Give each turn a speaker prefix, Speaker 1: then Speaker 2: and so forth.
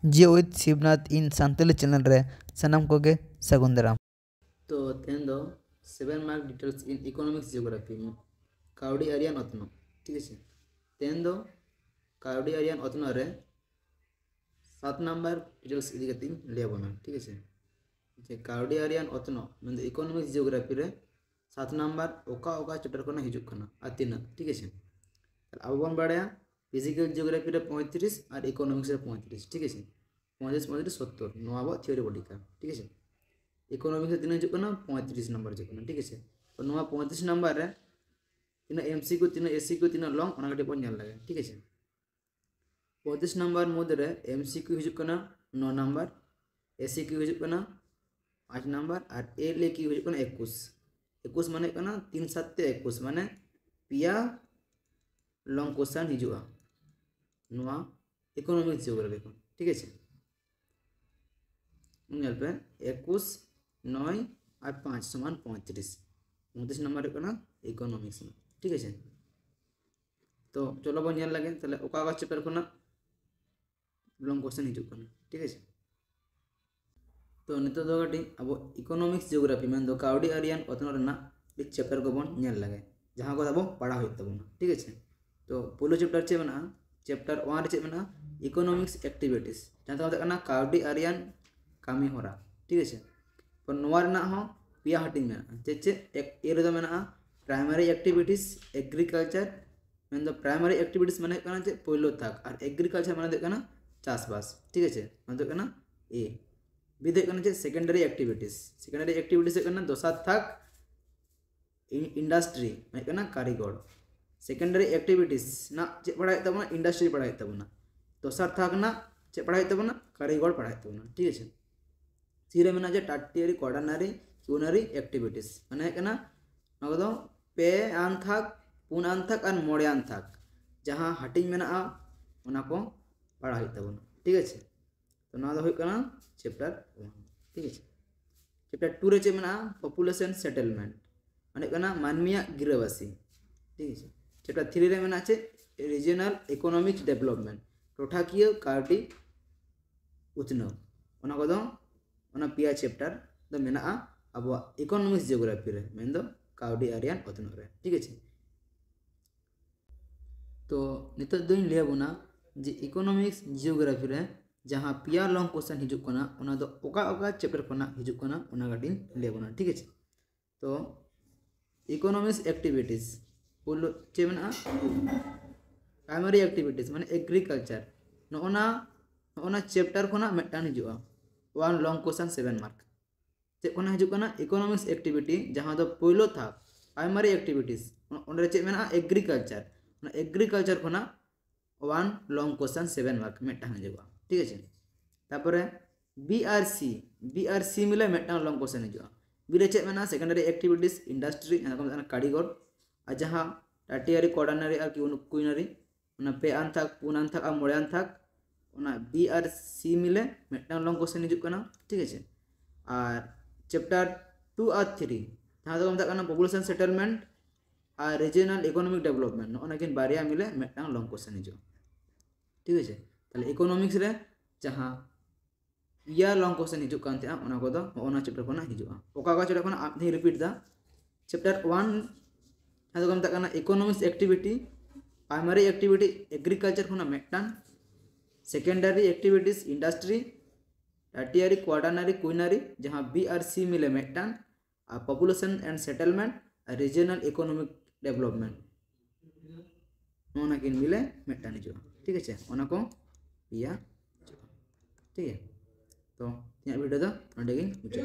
Speaker 1: Jio with Shivnath in Santali channel रे सनाम कोगे सगुन दाराम।
Speaker 2: तो तेन दो 7 mark details in economics geography में काउडी आरियान अतनो ठीक है। तेन दो काउडी आरियान अतनो रे 7 नंबर डिटेल्स इदी कतिन लेबोना ठीक है। जे काउडी आरियान अतनो मतलब इकोनॉमिक्स जियोग्राफी रे 7 नंबर ओका ओका चैप्टर को हिजुक कना आतिना ठीक है। अब बन बाड़या फिजिकल जियोग्राफी रे 35 और इकोनॉमिक्स रे 35 ठीक है। 35 35 70 नोआ बो थ्योरी बॉडी का ठीक है। इकोनॉमिक्स रे तीन हिजुक कना 35 नंबर हिजुक कना ठीक है। तो नोआ 35 नंबर रे तीन एमसीक्यू तीन एससीक्यू तीन लॉन्ग ओना गटे बन नेल लागे ठीक है। 35 नंबर मध्य रे एमसीक्यू हिजुक कना 9 नंबर, एससीक्यू हिजुक कना 5 नंबर और एलएक्यू हिजुक कना 21 21 माने कना 3 7 ते 21 माने पिया लॉन्ग क्वेश्चन हिजुआ नोआ इकोनॉमिक्स जियोग्राफी को ठीक है। नेल पे 21 9 और 5 समान 35 29 नंबर कना इकोनॉमिक्स में ठीक है। तो चलो बन नेल लगे तले ओका ओका चैप्टर को ना लॉन्ग क्वेश्चन हिजुक कना ठीक है। तो नितो दो गटी अब इकोनॉमिक्स जियोग्राफी में दो काउडी आरियान अतनो रना एक चैप्टर को बन नेल लगे जहां को अब पढ़ा होय तबना ठीक है। तो पहलो चैप्टर चे बना चैप्टर 1 रे चे बना इकोनॉमिक्स एक्टिविटीज जहां तो कना काउडी आरियान कामी होरा ठीक है। तो नोआ रना हो पिया हटिंग में चे चे एक ए रे दो मेना प्राइमरी एक्टिविटीज एग्रीकल्चर में दो प्राइमरी एक्टिविटीज माने कना चे पहलो तक और एग्रीकल्चर माने दे कना चासबास ठीक है। माने कना ए बी दे कना चे सेकेंडरी एक्टिविटीज कना दोसा तक इंडस्ट्री माने कना कारीगर सेकेंडरी एक्टिविटीज ना चे पढ़ाई तबना इंडस्ट्री पढ़ाई तबना दोसर थाक ना चे पढ़ाई तबना कारीगर पढ़ाई तबना ठीक है। सीरे में जे टर्टियरी क्वार्टरनरी क्यूनरी एक्टिविटीज माने कना नगदो पे आन थाक पुन आन थाक और मोड़े आन थाक जहां हटिंग मेना ओना को पढ़ाई तबना ठीक है। तो ना दो कना चैप्टर 1 ठीक है। चैप्टर 2 रे चे मेना पॉपुलेशन सेटलमेंट माने कना मानमिया गिरावासी ठीक है। चैप्टर 3 रे मेना चे रीजनल इकोनॉमिक डेवलपमेंट टोठाकीय काउडी उतनो ओना को दो ओना पिया चैप्टर दो मेना अब इकोनॉमिक्स जियोग्राफी रे मेन दो काउडी आरियान उतनो रे ठीक है। तो नितो दोइन लेबोना जे इकोनॉमिक्स जियोग्राफी रे जहां पिया लॉन्ग क्वेश्चन हिजुक कना ओना दो ओका ओका चैप्टर कोना हिजुक कना ओना गाडिन लेबोना ठीक है। तो इकोनॉमिक्स एक्टिविटीज बोलो चे मेना प्राइमरी एक्टिविटीज माने एग्रीकल्चर नोना चैप्टर कोना मेटान हिजुआ वन लॉन्ग क्वेश्चन 7 मार्क चे कोना हिजुक कना इकोनॉमिक्स एक्टिविटी जहां दो पहलो था प्राइमरी एक्टिविटीज ओंडे चे मेना एग्रीकल्चर कोना वन लॉन्ग क्वेश्चन 7 मार्क मेटान हिजुआ ठीक है। तापरे बीआरसी मिले मेटान लॉन्ग क्वेश्चन हिजुआ बी रे चे मेना सेकेंडरी एक्टिविटीज इंडस्ट्री एना को मेना कारीगर और जहां टर्टियरी क्वार्टरनरी और क्यूनरी ओना पे आन थाक पुन आन थाक और मोड़े आन थाक ओना बीआरसी मिले मेटान लॉन्ग क्वेश्चन हिजुक कना ठीक है। और चैप्टर 2 और 3 जहां तो मेता कना पॉपुलेशन सेटलमेंट और रीजनल इकोनॉमिक डेवलपमेंट ओना किन बारिया मिले मेटान लॉन्ग क्वेश्चन हिजुआ ठीक है। ताले इकोनॉमिक्स रे जहां या लॉन्ग क्वेश्चन हिजुक कान थे ओना को दो ओना चैप्टर कोना हिजुआ ओका का चैप्टर कोना आप नहीं रिपीट दा चैप्टर 1 जहां तो मेता कना economics activity primary activity agriculture कोना मेटान secondary activities industry tertiary quaternary quinary जहां बीआरसी मिले मेटान और population and settlement regional economic development ओना किन मिले मेटान हिजुआ ठीक है। ओना को पिया ठीक है। तो वीडियो दो नोडे गिन मुचाद।